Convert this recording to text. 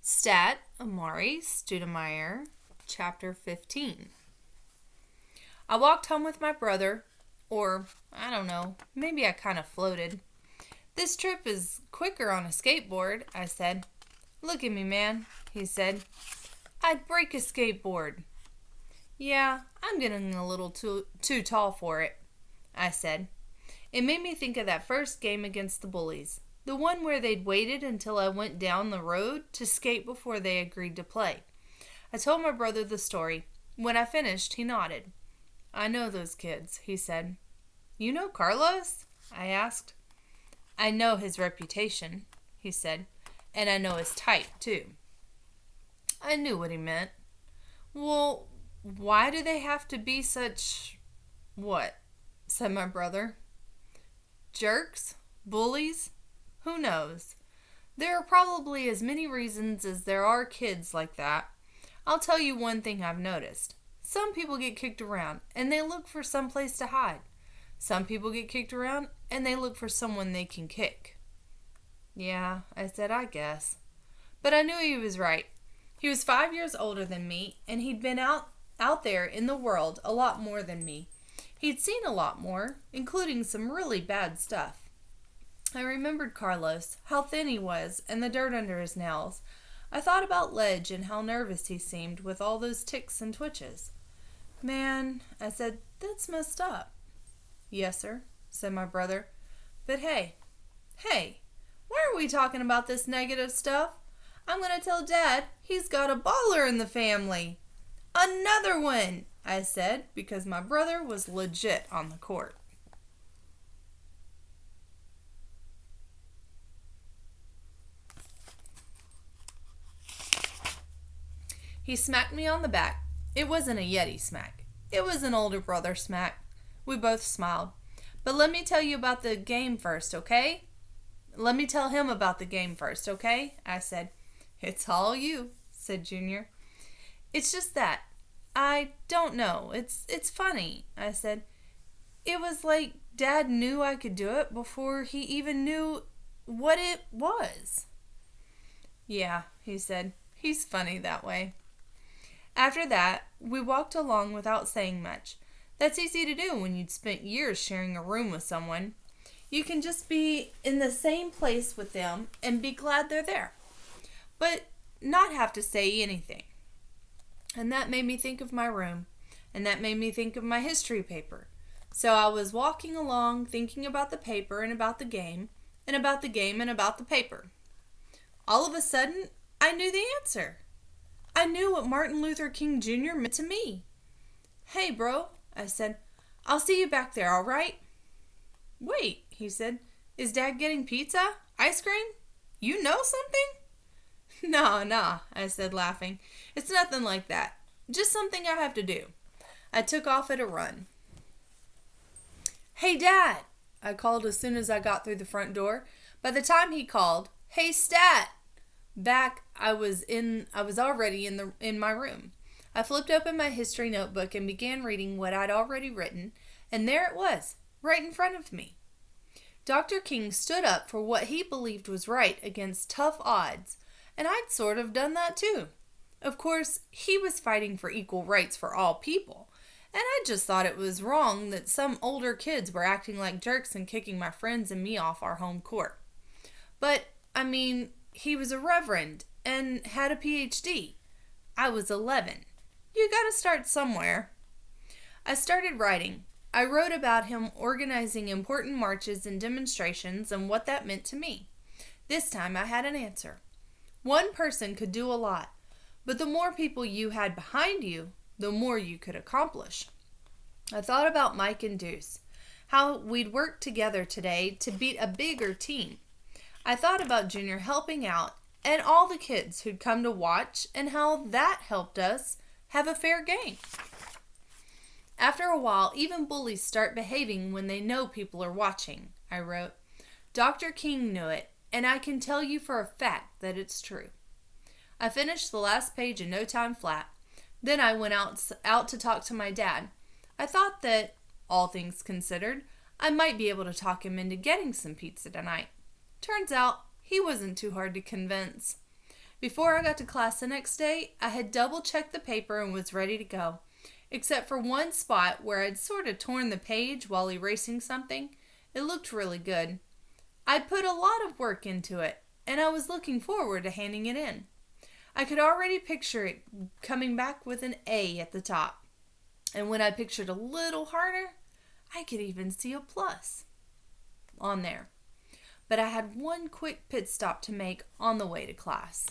Amar'e, Stoudemire, Chapter 15. I walked home with my brother, or, I don't know, maybe I kind of floated. "This trip is quicker on a skateboard," I said. "Look at me, man," he said. "I'd break a skateboard." "Yeah, I'm getting a little too tall for it," I said. It made me think of that first game against the bullies. The one where they'd waited until I went down the road to skate before they agreed to play. I told my brother the story. When I finished, he nodded. "I know those kids," he said. "You know Carlos?" I asked. "I know his reputation," he said, "and I know his type, too." I knew what he meant. "Well, why do they have to be such... what?" said my brother. "Jerks? Bullies? Who knows? There are probably as many reasons as there are kids like that. I'll tell you one thing I've noticed. Some people get kicked around, and they look for some place to hide. Some people get kicked around, and they look for someone they can kick." "Yeah," I said, "I guess." But I knew he was right. He was 5 years older than me, and he'd been out there in the world a lot more than me. He'd seen a lot more, including some really bad stuff. I remembered Carlos, how thin he was, and the dirt under his nails. I thought about Ledge and how nervous he seemed with all those ticks and twitches. "Man," I said, "that's messed up." "Yes, sir," said my brother. "But hey, why are we talking about this negative stuff? I'm going to tell Dad he's got a baller in the family." "Another one," I said, because my brother was legit on the court. He smacked me on the back. It wasn't a Yeti smack. It was an older brother smack. We both smiled. "But let me tell you about the game first, okay?" "Let me tell him about the game first, okay?" I said. "It's all you," said Junior. "It's just that. I don't know. It's funny," I said. "It was like Dad knew I could do it before he even knew what it was." "Yeah," he said. "He's funny that way." After that, we walked along without saying much. That's easy to do when you'd spent years sharing a room with someone. You can just be in the same place with them and be glad they're there, but not have to say anything. And that made me think of my room, and that made me think of my history paper. So I was walking along thinking about the paper and about the game, and about the game and about the paper. All of a sudden, I knew the answer. I knew what Martin Luther King Jr. meant to me. "Hey, bro," I said, "I'll see you back there, all right?" "Wait," he said, "is Dad getting pizza? Ice cream? You know something?" No, I said, laughing. "It's nothing like that. Just something I have to do." I took off at a run. "Hey, Dad," I called as soon as I got through the front door. By the time he called, "Hey, Stat," back, I was already in my room. I flipped open my history notebook and began reading what I'd already written, and there it was, right in front of me. Dr. King stood up for what he believed was right against tough odds, and I'd sort of done that too. Of course, he was fighting for equal rights for all people, and I just thought it was wrong that some older kids were acting like jerks and kicking my friends and me off our home court. But, he was a reverend and had a PhD. I was 11. You gotta start somewhere. I started writing. I wrote about him organizing important marches and demonstrations and what that meant to me. This time I had an answer. One person could do a lot, but the more people you had behind you, the more you could accomplish. I thought about Mike and Deuce, how we'd work together today to beat a bigger team. I thought about Junior helping out and all the kids who'd come to watch and how that helped us have a fair game. After a while, even bullies start behaving when they know people are watching, I wrote. Dr. King knew it, and I can tell you for a fact that it's true. I finished the last page in no time flat. Then I went out to talk to my dad. I thought that, all things considered, I might be able to talk him into getting some pizza tonight. Turns out, he wasn't too hard to convince. Before I got to class the next day, I had double-checked the paper and was ready to go, except for one spot where I'd sort of torn the page while erasing something. It looked really good. I'd put a lot of work into it, and I was looking forward to handing it in. I could already picture it coming back with an A at the top. And when I pictured a little harder, I could even see a plus on there. But I had one quick pit stop to make on the way to class.